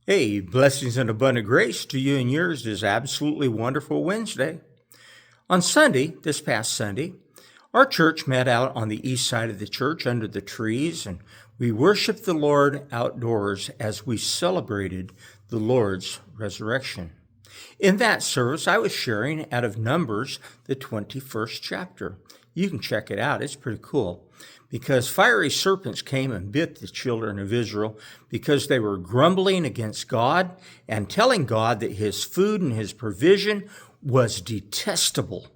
Hey, blessings and abundant grace to you and yours this absolutely wonderful Wednesday. On Sunday, this past Sunday, our church met out on the east side of the church under the trees, and we worshiped the Lord outdoors as we celebrated the Lord's resurrection. In that service, I was sharing out of Numbers, the 21st chapter. You can check it out. It's pretty cool. Because fiery serpents came and bit the children of Israel because they were grumbling against God and telling God that his food and his provision was detestable.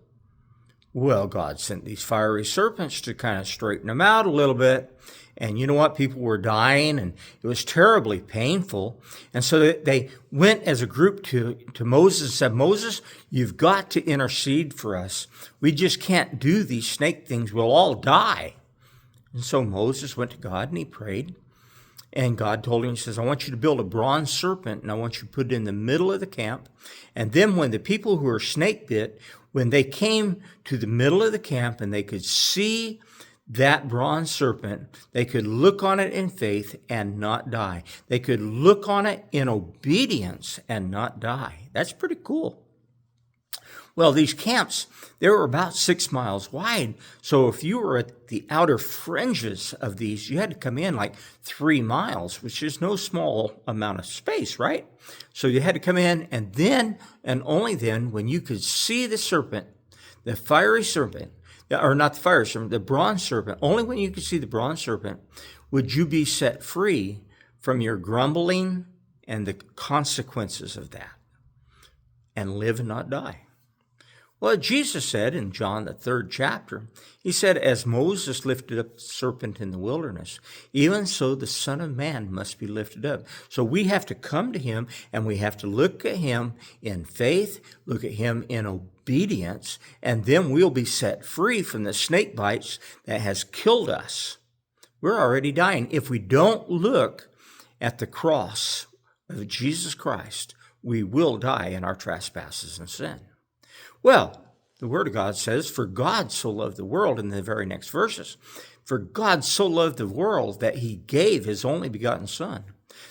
Well, God sent these fiery serpents to kind of straighten them out a little bit. And you know what? People were dying, and it was terribly painful. And so they went as a group to Moses and said, Moses, you've got to intercede for us. We just can't do these snake things. We'll all die. And so Moses went to God and he prayed. And God told him, he says, I want you to build a bronze serpent and I want you to put it in the middle of the camp. And then when the people who were snake bit, when they came to the middle of the camp and they could see that bronze serpent, they could look on it in faith and not die. They could look on it in obedience and not die. That's pretty cool. Well, these camps, they were about 6 miles wide. So if you were at the outer fringes of these, you had to come in like 3 miles, which is no small amount of space, right? So you had to come in, and then, and only then, when you could see the serpent, the fiery serpent, or not the fiery serpent, the bronze serpent, only when you could see the bronze serpent would you be set free from your grumbling and the consequences of that and live and not die. Well, Jesus said in John, the 3rd chapter, he said, as Moses lifted up the serpent in the wilderness, even so the Son of Man must be lifted up. So we have to come to him and we have to look at him in faith, look at him in obedience, and then we'll be set free from the snake bites that has killed us. We're already dying. If we don't look at the cross of Jesus Christ, we will die in our trespasses and sin. Well, the Word of God says, for God so loved the world, in the very next verses, for God so loved the world that he gave his only begotten Son,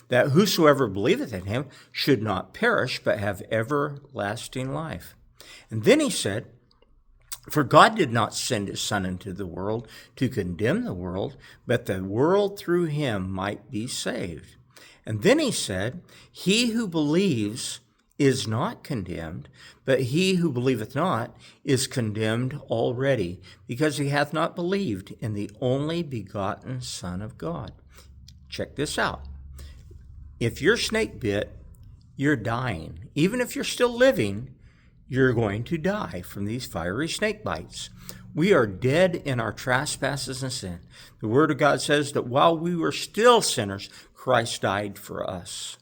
that whosoever believeth in him should not perish, but have everlasting life. And then he said, for God did not send his Son into the world to condemn the world, but the world through him might be saved. And then he said, he who believes is not condemned, but he who believeth not is condemned already, because he hath not believed in the only begotten Son of God. Check this out. If you're snake bit, you're dying. Even if you're still living, you're going to die from these fiery snake bites. We are dead in our trespasses and sin. The Word of God says that while we were still sinners, Christ died for us.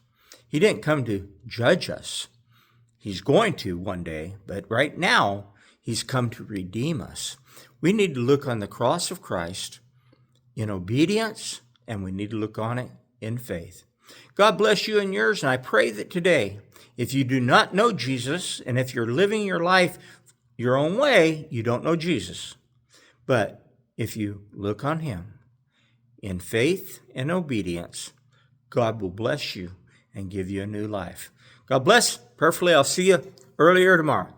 He didn't come to judge us. He's going to one day, but right now, he's come to redeem us. We need to look on the cross of Christ in obedience, and we need to look on it in faith. God bless you and yours, and I pray that today, if you do not know Jesus, and if you're living your life your own way, you don't know Jesus. But if you look on him in faith and obedience, God will bless you and give you a new life. God bless. Prayerfully, I'll see you earlier tomorrow.